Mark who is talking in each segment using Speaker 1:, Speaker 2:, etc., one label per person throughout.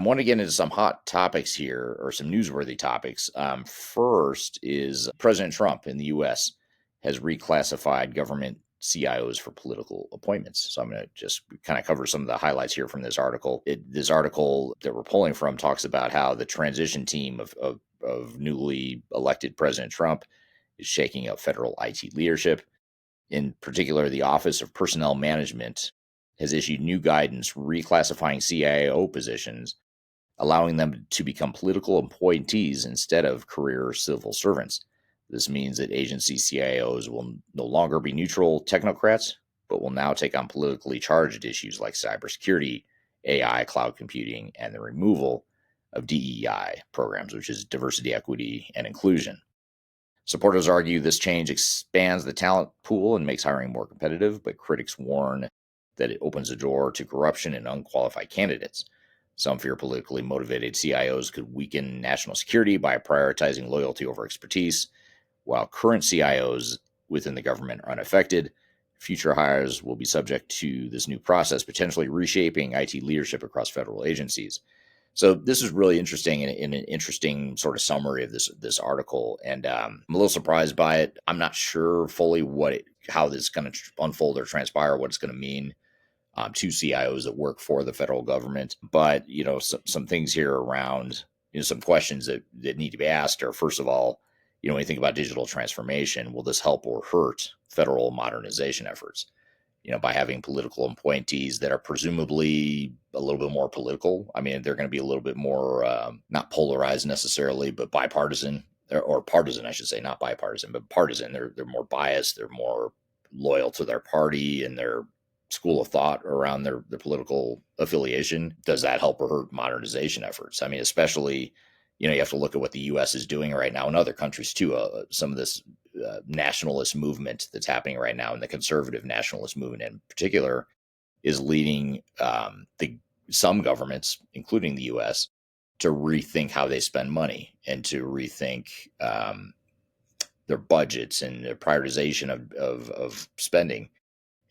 Speaker 1: I want to get into some hot topics here, or some newsworthy topics. First is President Trump in the U.S. has reclassified government CIOs for political appointments. So I'm going to just kind of cover some of the highlights here from this article. This article that we're pulling from talks about how the transition team of newly elected President Trump is shaking up federal IT leadership. In particular, the Office of Personnel Management has issued new guidance reclassifying CIO positions, allowing them to become political appointees instead of career civil servants. This means that agency CIOs will no longer be neutral technocrats, but will now take on politically charged issues like cybersecurity, AI, cloud computing, and the removal of DEI programs, which is diversity, equity, and inclusion. Supporters argue this change expands the talent pool and makes hiring more competitive, but critics warn that it opens the door to corruption and unqualified candidates. Some fear politically motivated CIOs could weaken national security by prioritizing loyalty over expertise. While current CIOs within the government are unaffected, future hires will be subject to this new process, potentially reshaping IT leadership across federal agencies. So this is really interesting, and an interesting sort of summary of this article, and I'm a little surprised by it. I'm not sure fully how this is going to unfold or transpire, what it's going to mean to CIOs that work for the federal government. But some things here around some questions that need to be asked are, first of all, when you think about digital transformation, will this help or hurt federal modernization efforts? By having political appointees that are presumably a little bit more political. I mean, they're going to be a little bit more not polarized necessarily, but bipartisan, or partisan, I should say, not bipartisan, but partisan. They're more biased. They're more loyal to their party and their school of thought around their political affiliation. Does that help or hurt modernization efforts? I mean, especially, you have to look at what the U.S. is doing right now, and other countries too. Some of this nationalist movement that's happening right now, and the conservative nationalist movement in particular, is leading some governments, including the U.S., to rethink how they spend money and to rethink their budgets and their prioritization of spending.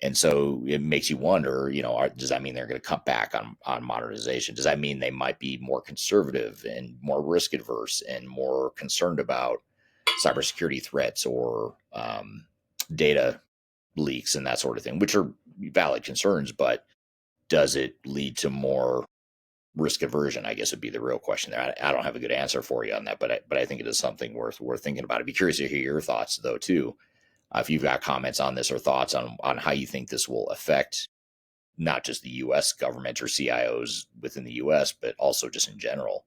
Speaker 1: And so it makes you wonder, does that mean they're going to cut back on modernization? Does that mean they might be more conservative and more risk adverse and more concerned about cybersecurity threats or data leaks and that sort of thing, which are valid concerns, but does it lead to more risk aversion? I guess would be the real question there. I don't have a good answer for you on that, but I think it is something worth thinking about. I'd be curious to hear your thoughts, though, too. If you've got comments on this or thoughts on how you think this will affect not just the U.S. government or CIOs within the U.S., but also just in general.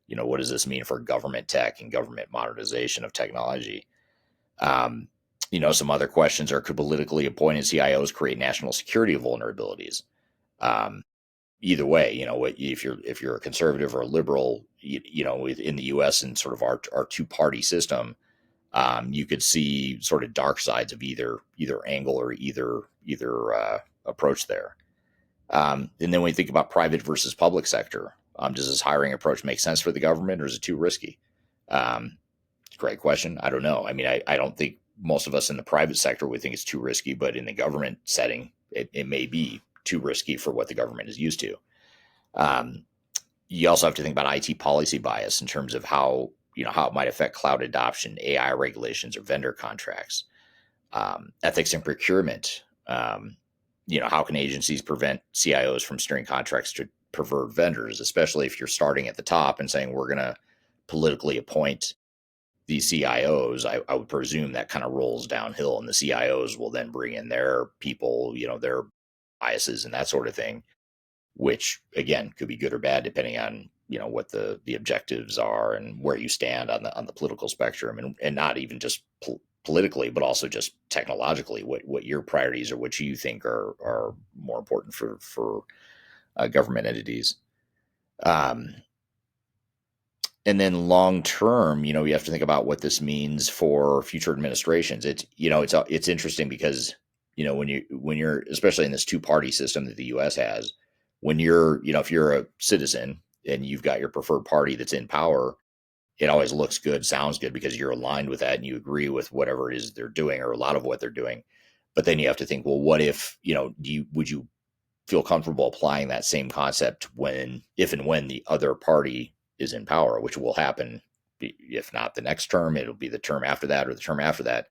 Speaker 1: What does this mean for government tech and government modernization of technology? Some other questions are, could politically appointed CIOs create national security vulnerabilities? Either way, if you're a conservative or a liberal, in the U.S. and sort of our two-party system, you could see sort of dark sides of either angle or either approach there. And then when you think about private versus public sector, does this hiring approach make sense for the government, or is it too risky? Great question. I don't know. I mean, I don't think most of us in the private sector would think it's too risky, but in the government setting, it may be too risky for what the government is used to. You also have to think about IT policy bias in terms of how it might affect cloud adoption, AI regulations, or vendor contracts, ethics and procurement. How can agencies prevent CIOs from steering contracts to preferred vendors, especially if you're starting at the top and saying we're going to politically appoint these CIOs? I would presume that kind of rolls downhill, and the CIOs will then bring in their people, their biases and that sort of thing, which again could be good or bad depending on what the objectives are and where you stand on the political spectrum, and not even just politically, but also just technologically, what your priorities are, what you think are more important for government entities. And then long term, you have to think about what this means for future administrations. It's interesting because when you're especially in this two-party system that the U.S. has, when you're if you're a citizen and you've got your preferred party that's in power, it always looks good, sounds good, because you're aligned with that and you agree with whatever it is they're doing, or a lot of what they're doing. But then you have to think, well, what if would you feel comfortable applying that same concept if and when the other party is in power, which will happen. If not the next term, it'll be the term after that or the term after that.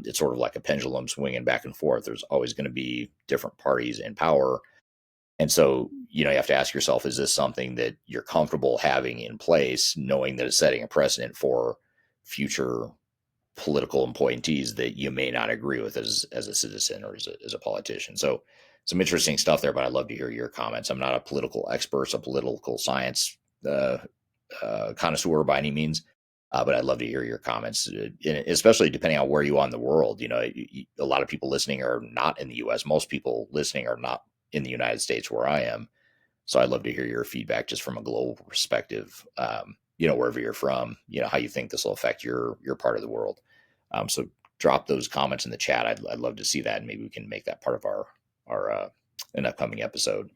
Speaker 1: It's sort of like a pendulum swinging back and forth. There's always going to be different parties in power. And so, you have to ask yourself, is this something that you're comfortable having in place, knowing that it's setting a precedent for future political appointees that you may not agree with as a citizen or as a politician? So some interesting stuff there, but I'd love to hear your comments. I'm not a political expert, a political science connoisseur by any means, but I'd love to hear your comments, especially depending on where you are in the world. A lot of people listening are not in the U.S. Most people listening are not in the United States where I am. So I'd love to hear your feedback just from a global perspective, wherever you're from, how you think this will affect your part of the world. So drop those comments in the chat. I'd love to see that, and maybe we can make that part of our an upcoming episode.